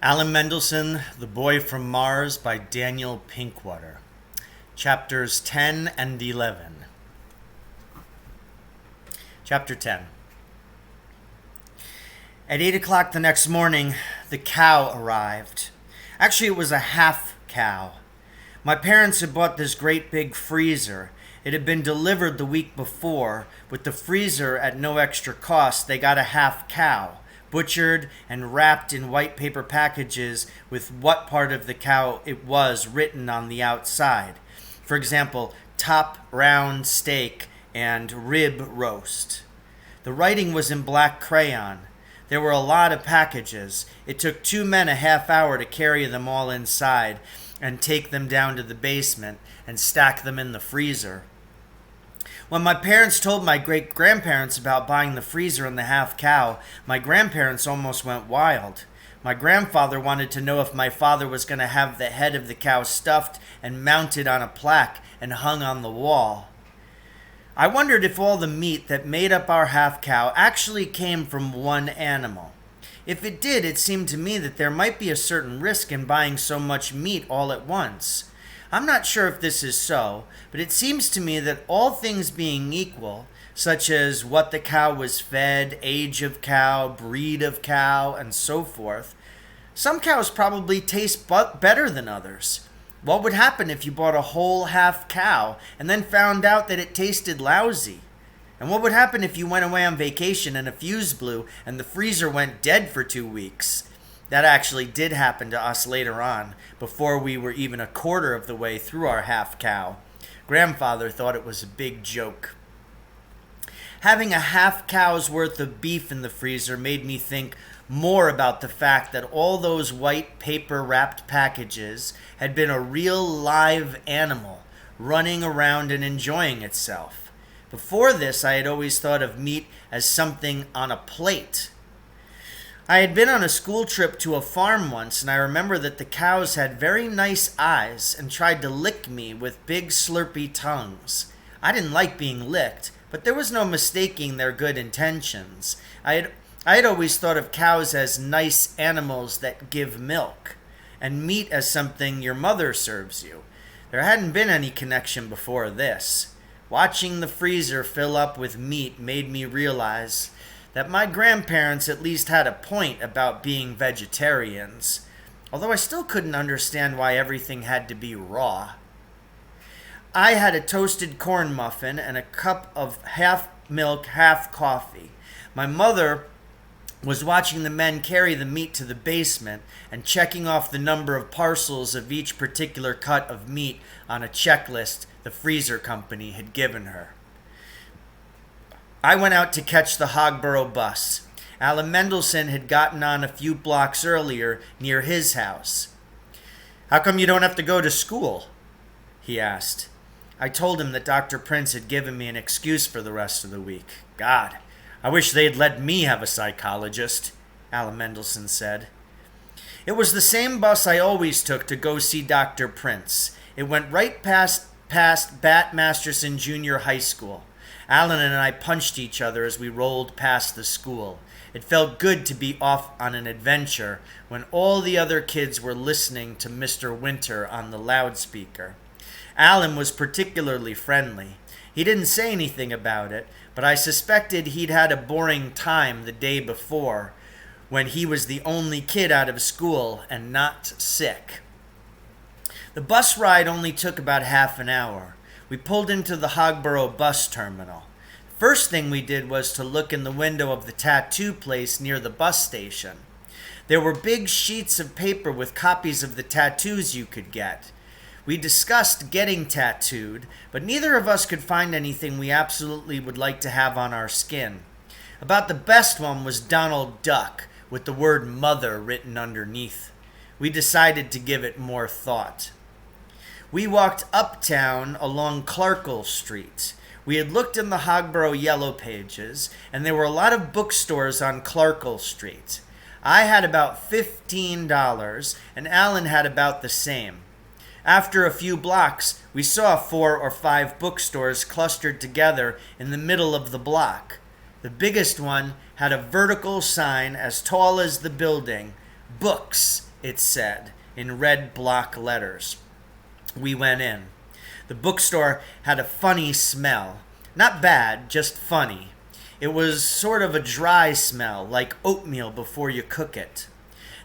Alan Mendelsohn, The Boy from Mars by Daniel Pinkwater. Chapters 10 and 11. Chapter 10. At 8 o'clock the next morning, the cow arrived. Actually, it was a half cow. My parents had bought this great big freezer. It had been delivered the week before. With the freezer at no extra cost, they got a half cow, butchered and wrapped in white paper packages with what part of the cow it was written on the outside. For example, top round steak and rib roast. The writing was in black crayon. There were a lot of packages. It took 2 men a half hour to carry them all inside and take them down to the basement and stack them in the freezer. When my parents told my great-grandparents about buying the freezer and the half cow, my grandparents almost went wild. My grandfather wanted to know if my father was going to have the head of the cow stuffed and mounted on a plaque and hung on the wall. I wondered if all the meat that made up our half cow actually came from one animal. If it did, it seemed to me that there might be a certain risk in buying so much meat all at once. I'm not sure if this is so, but it seems to me that all things being equal, such as what the cow was fed, age of cow, breed of cow, and so forth, some cows probably taste better than others. What would happen if you bought a whole half cow and then found out that it tasted lousy? And what would happen if you went away on vacation and a fuse blew and the freezer went dead for 2 weeks? That actually did happen to us later on, before we were even a quarter of the way through our half cow. Grandfather thought it was a big joke. Having a half cow's worth of beef in the freezer made me think more about the fact that all those white paper wrapped packages had been a real live animal running around and enjoying itself. Before this, I had always thought of meat as something on a plate. I had been on a school trip to a farm once, and I remember that the cows had very nice eyes and tried to lick me with big slurpy tongues. I didn't like being licked, but there was no mistaking their good intentions. I had always thought of cows as nice animals that give milk, and meat as something your mother serves you. There hadn't been any connection before this. Watching the freezer fill up with meat made me realize that my grandparents at least had a point about being vegetarians, although I still couldn't understand why everything had to be raw. I had a toasted corn muffin and a cup of half milk, half coffee. My mother was watching the men carry the meat to the basement and checking off the number of parcels of each particular cut of meat on a checklist the freezer company had given her. I went out to catch the Hogborough bus. Alan Mendelsohn had gotten on a few blocks earlier near his house. "How come you don't have to go to school?" he asked. I told him that Dr. Prince had given me an excuse for the rest of the week. "God, I wish they'd let me have a psychologist," Alan Mendelsohn said. It was the same bus I always took to go see Dr. Prince. It went right past Bat Masterson Junior High School. Alan and I punched each other as we rolled past the school. It felt good to be off on an adventure when all the other kids were listening to Mr. Winter on the loudspeaker. Alan was particularly friendly. He didn't say anything about it, but I suspected he'd had a boring time the day before when he was the only kid out of school and not sick. The bus ride only took about half an hour. We pulled into the Hogborough bus terminal. First thing we did was to look in the window of the tattoo place near the bus station. There were big sheets of paper with copies of the tattoos you could get. We discussed getting tattooed, but neither of us could find anything we absolutely would like to have on our skin. About the best one was Donald Duck, with the word mother written underneath. We decided to give it more thought. We walked uptown along Clarkle Street. We had looked in the Hogborough Yellow Pages, and there were a lot of bookstores on Clarkle Street. I had about $15, and Alan had about the same. After a few blocks, we saw 4 or 5 bookstores clustered together in the middle of the block. The biggest one had a vertical sign as tall as the building, "Books," it said, in red block letters. We went in. The bookstore had a funny smell. Not bad, just funny. It was sort of a dry smell, like oatmeal before you cook it.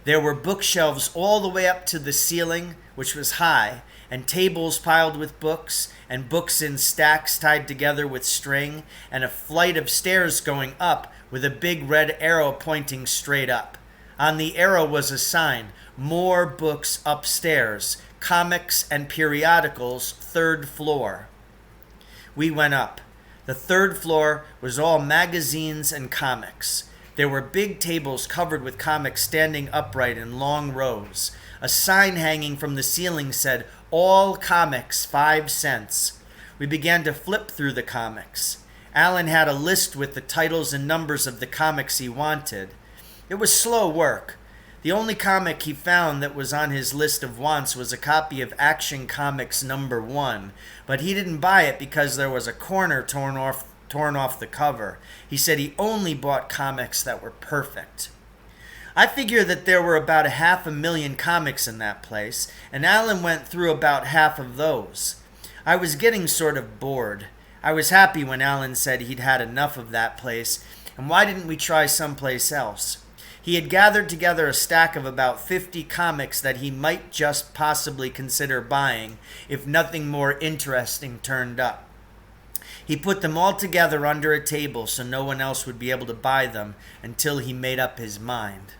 There were bookshelves all the way up to the ceiling, which was high, and tables piled with books, and books in stacks tied together with string, and a flight of stairs going up with a big red arrow pointing straight up. On the arrow was a sign, "More books upstairs, comics and periodicals, 3rd floor." We went up. The 3rd floor was all magazines and comics. There were big tables covered with comics standing upright in long rows. A sign hanging from the ceiling said, "All comics, 5 cents." We began to flip through the comics. Alan had a list with the titles and numbers of the comics he wanted. It was slow work. The only comic he found that was on his list of wants was a copy of Action Comics #1, but he didn't buy it because there was a corner torn off the cover. He said he only bought comics that were perfect. I figure that there were about 500,000 comics in that place, and Alan went through about half of those. I was getting sort of bored. I was happy when Alan said he'd had enough of that place, and why didn't we try someplace else? He had gathered together a stack of about 50 comics that he might just possibly consider buying if nothing more interesting turned up. He put them all together under a table so no one else would be able to buy them until he made up his mind.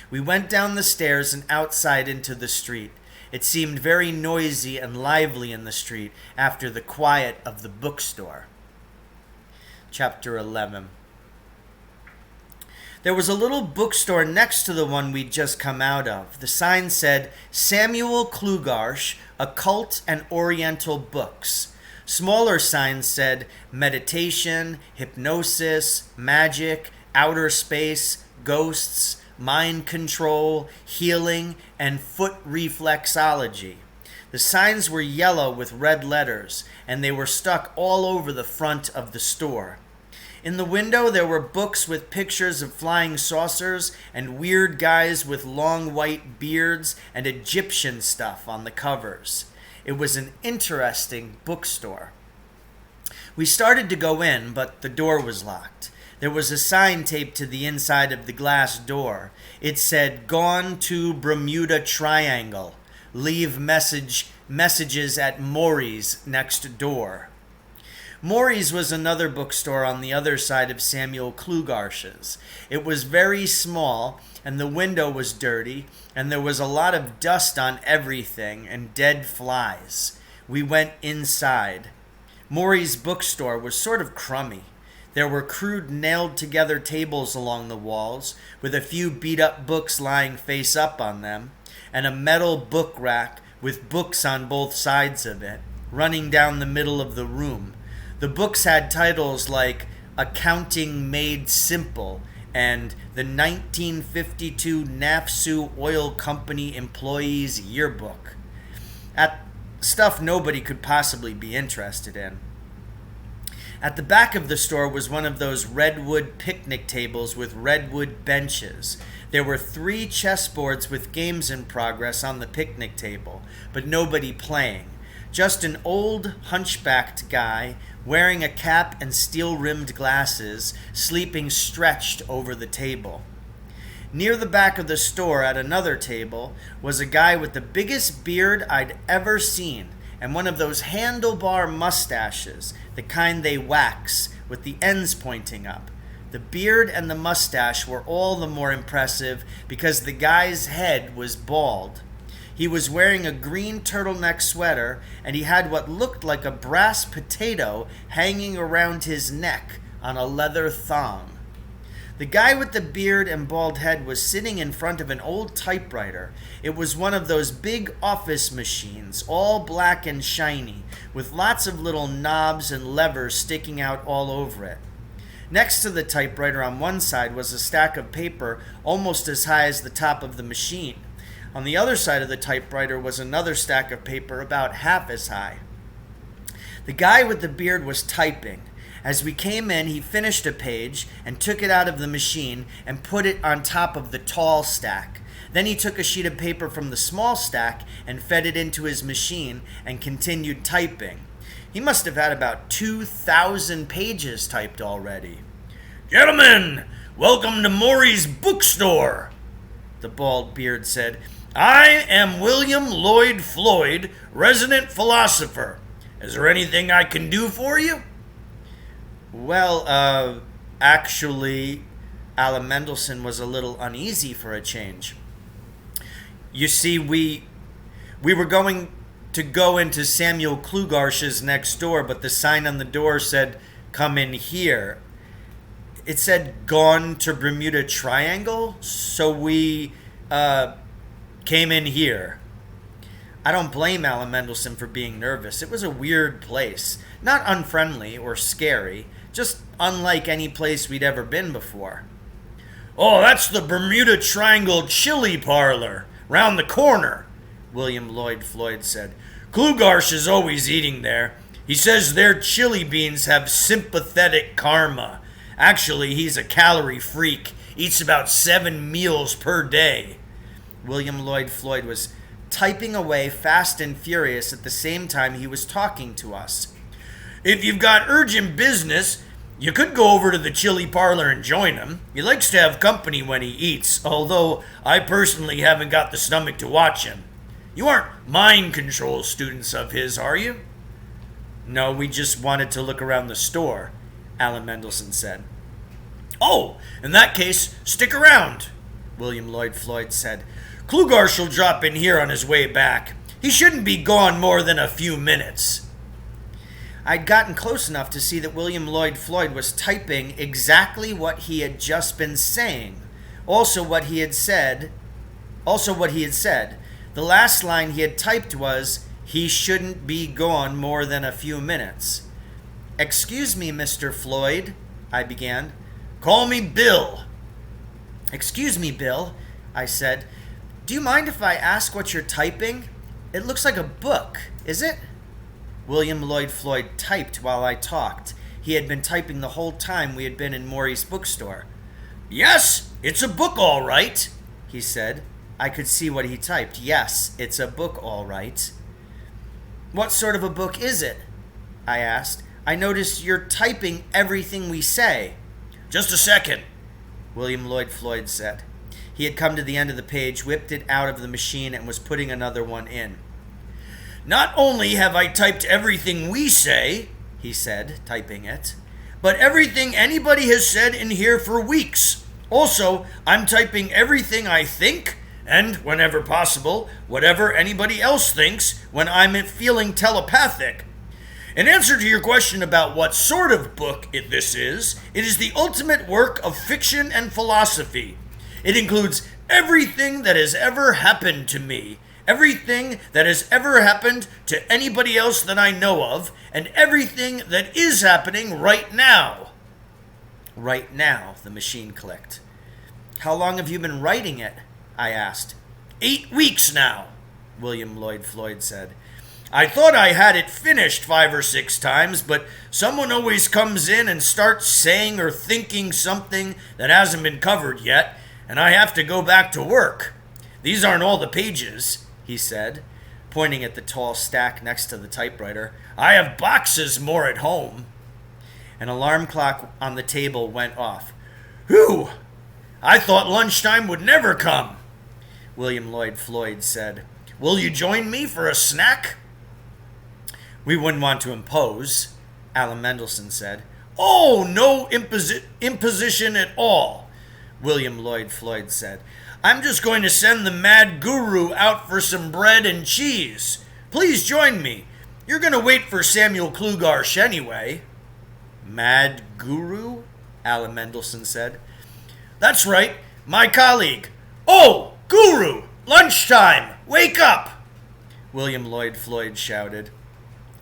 We went down the stairs and outside into the street. It seemed very noisy and lively in the street after the quiet of the bookstore. Chapter 11. There was a little bookstore next to the one we'd just come out of. The sign said, "Samuel Klugarsh, Occult and Oriental Books." Smaller signs said, "Meditation, Hypnosis, Magic, Outer Space, Ghosts, Mind Control, Healing, and Foot Reflexology." The signs were yellow with red letters, and they were stuck all over the front of the store. In the window, there were books with pictures of flying saucers and weird guys with long white beards and Egyptian stuff on the covers. It was an interesting bookstore. We started to go in, but the door was locked. There was a sign taped to the inside of the glass door. It said, "Gone to Bermuda Triangle. Leave messages at Maury's next door." Maury's was another bookstore on the other side of Samuel Klugarsh's. It was very small, and the window was dirty, and there was a lot of dust on everything and dead flies. We went inside. Maury's bookstore was sort of crummy. There were crude nailed-together tables along the walls, with a few beat-up books lying face up on them, and a metal book rack with books on both sides of it, running down the middle of the room. The books had titles like Accounting Made Simple and the 1952 Nafsu Oil Company Employees Yearbook. Stuff nobody could possibly be interested in. At the back of the store was one of those redwood picnic tables with redwood benches. There were 3 chessboards with games in progress on the picnic table, but nobody playing. Just an old, hunchbacked guy wearing a cap and steel-rimmed glasses, sleeping stretched over the table. Near the back of the store at another table was a guy with the biggest beard I'd ever seen and one of those handlebar mustaches, the kind they wax, with the ends pointing up. The beard and the mustache were all the more impressive because the guy's head was bald. He was wearing a green turtleneck sweater, and he had what looked like a brass potato hanging around his neck on a leather thong. The guy with the beard and bald head was sitting in front of an old typewriter. It was one of those big office machines, all black and shiny, with lots of little knobs and levers sticking out all over it. Next to the typewriter on one side was a stack of paper almost as high as the top of the machine. On the other side of the typewriter was another stack of paper about half as high. The guy with the beard was typing. As we came in, he finished a page and took it out of the machine and put it on top of the tall stack. Then he took a sheet of paper from the small stack and fed it into his machine and continued typing. He must have had about 2,000 pages typed already. "Gentlemen, welcome to Maury's Bookstore," the bald beard said. "I am William Lloyd Floyd, resident philosopher. Is there anything I can do for you?" Well, actually, Alan Mendelsohn was a little uneasy for a change. You see, we were going to go into Samuel Klugarsh's next door, but the sign on the door said, "Come in here." It said, "Gone to Bermuda Triangle," so we came in here. I don't blame Alan Mendelsohn for being nervous. It was a weird place. Not unfriendly or scary, just unlike any place we'd ever been before. "Oh, that's the Bermuda Triangle Chili Parlor, round the corner," William Lloyd Floyd said. "Klugarsh is always eating there. He says their chili beans have sympathetic karma. Actually, he's a calorie freak. Eats about 7 meals per day." William Lloyd Floyd was typing away fast and furious at the same time he was talking to us. "If you've got urgent business, you could go over to the chili parlor and join him. He likes to have company when he eats, although I personally haven't got the stomach to watch him. You aren't mind control students of his, are you?" "No, we just wanted to look around the store," Alan Mendelsohn said. "Oh, in that case, stick around," William Lloyd Floyd said. "Klugarsh will drop in here on his way back. He shouldn't be gone more than a few minutes." I'd gotten close enough to see that William Lloyd Floyd was typing exactly what he had just been saying. Also what he had said. The last line he had typed was, "He shouldn't be gone more than a few minutes." "Excuse me, Mr. Floyd," I began. "Call me Bill." "Excuse me, Bill," I said. "Do you mind if I ask what you're typing? It looks like a book, is it?" William Lloyd Floyd typed while I talked. He had been typing the whole time we had been in Maury's bookstore. "Yes, it's a book all right," he said. I could see what he typed. Yes, it's a book all right. "What sort of a book is it?" I asked. "I noticed you're typing everything we say." "Just a second," William Lloyd Floyd said. He had come to the end of the page, whipped it out of the machine, and was putting another one in. "Not only have I typed everything we say," he said, typing it, "but everything anybody has said in here for weeks. Also, I'm typing everything I think, and, whenever possible, whatever anybody else thinks when I'm feeling telepathic. In answer to your question about what sort of book this is, it is the ultimate work of fiction and philosophy. It includes everything that has ever happened to me, everything that has ever happened to anybody else that I know of, and everything that is happening right now." "Right now," the machine clicked. "How long have you been writing it?" I asked. 8 weeks now," William Lloyd Floyd said. "I thought I had it finished 5 or 6 times, but someone always comes in and starts saying or thinking something that hasn't been covered yet, and I have to go back to work. These aren't all the pages," he said, pointing at the tall stack next to the typewriter. "I have boxes more at home." An alarm clock on the table went off. "Whew! I thought lunchtime would never come," William Lloyd Floyd said. "Will you join me for a snack?" "We wouldn't want to impose," Alan Mendelsohn said. "Oh, no imposition at all," William Lloyd Floyd said. "I'm just going to send the mad guru out for some bread and cheese. Please join me. You're going to wait for Samuel Klugarsh anyway." "Mad guru?" Alan Mendelsohn said. "That's right, my colleague. Oh, guru! Lunchtime! Wake up!" William Lloyd Floyd shouted,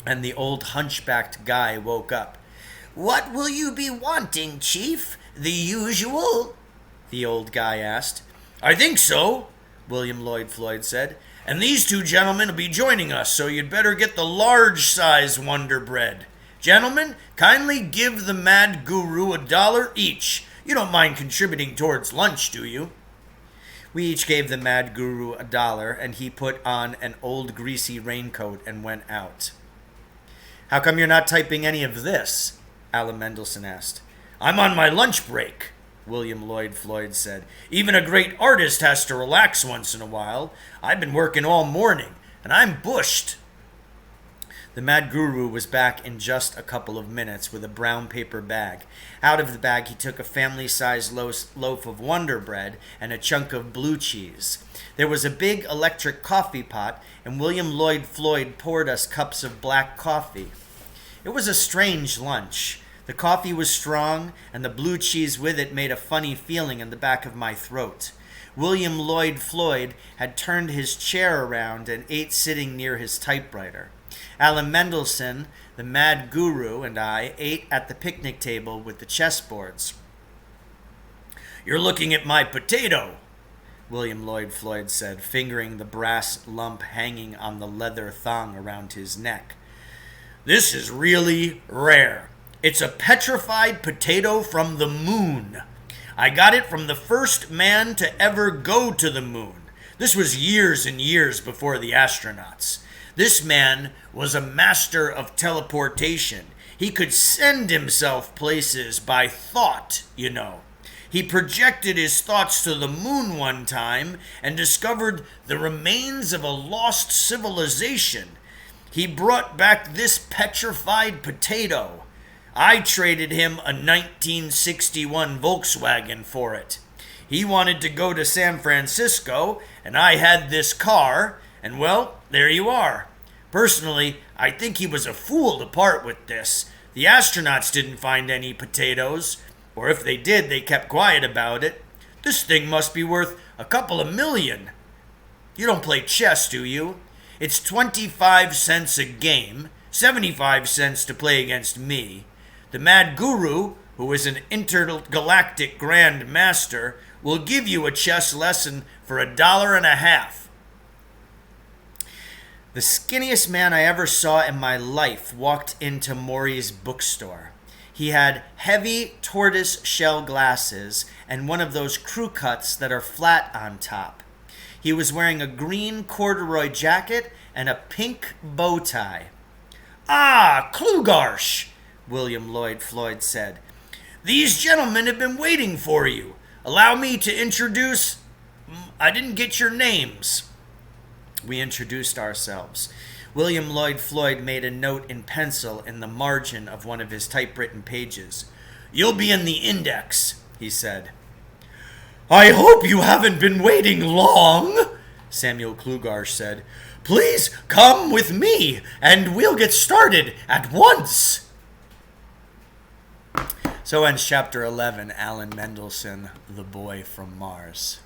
and the old hunchbacked guy woke up. "What will you be wanting, Chief? The usual?" the old guy asked. "I think so," William Lloyd Floyd said. "And these 2 gentlemen will be joining us, so you'd better get the large-size Wonder Bread. Gentlemen, kindly give the mad guru $1 each. You don't mind contributing towards lunch, do you?" We each gave the mad guru $1, and he put on an old greasy raincoat and went out. "How come you're not typing any of this?" Alan Mendelsohn asked. "I'm on my lunch break," William Lloyd Floyd said. "Even a great artist has to relax once in a while. I've been working all morning, and I'm bushed." The mad guru was back in just a couple of minutes with a brown paper bag. Out of the bag, he took a family-sized loaf of Wonder Bread and a chunk of blue cheese. There was a big electric coffee pot, and William Lloyd Floyd poured us cups of black coffee. It was a strange lunch. The coffee was strong, and the blue cheese with it made a funny feeling in the back of my throat. William Lloyd Floyd had turned his chair around and ate sitting near his typewriter. Alan Mendelsohn, the mad guru, and I ate at the picnic table with the chessboards. "You're looking at my potato," William Lloyd Floyd said, fingering the brass lump hanging on the leather thong around his neck. "This is really rare. It's a petrified potato from the moon. I got it from the first man to ever go to the moon. This was years and years before the astronauts. This man was a master of teleportation. He could send himself places by thought, you know. He projected his thoughts to the moon one time and discovered the remains of a lost civilization. He brought back this petrified potato. I traded him a 1961 Volkswagen for it. He wanted to go to San Francisco, and I had this car, and well, there you are. Personally, I think he was a fool to part with this. The astronauts didn't find any potatoes, or if they did, they kept quiet about it. This thing must be worth a couple of million. You don't play chess, do you? It's 25 cents a game, 75 cents to play against me. The mad guru, who is an intergalactic grand master, will give you a chess lesson for $1.50. The skinniest man I ever saw in my life walked into Maury's bookstore. He had heavy tortoise shell glasses and one of those crew cuts that are flat on top. He was wearing a green corduroy jacket and a pink bow tie. "Ah, Klugarsh," William Lloyd Floyd said. "These gentlemen have been waiting for you. Allow me to introduce... I didn't get your names." We introduced ourselves. William Lloyd Floyd made a note in pencil in the margin of one of his typewritten pages. "You'll be in the index," he said. "I hope you haven't been waiting long," Samuel Klugarsh said. "Please come with me, and we'll get started at once." So ends Chapter 11, Alan Mendelsohn, The Boy from Mars.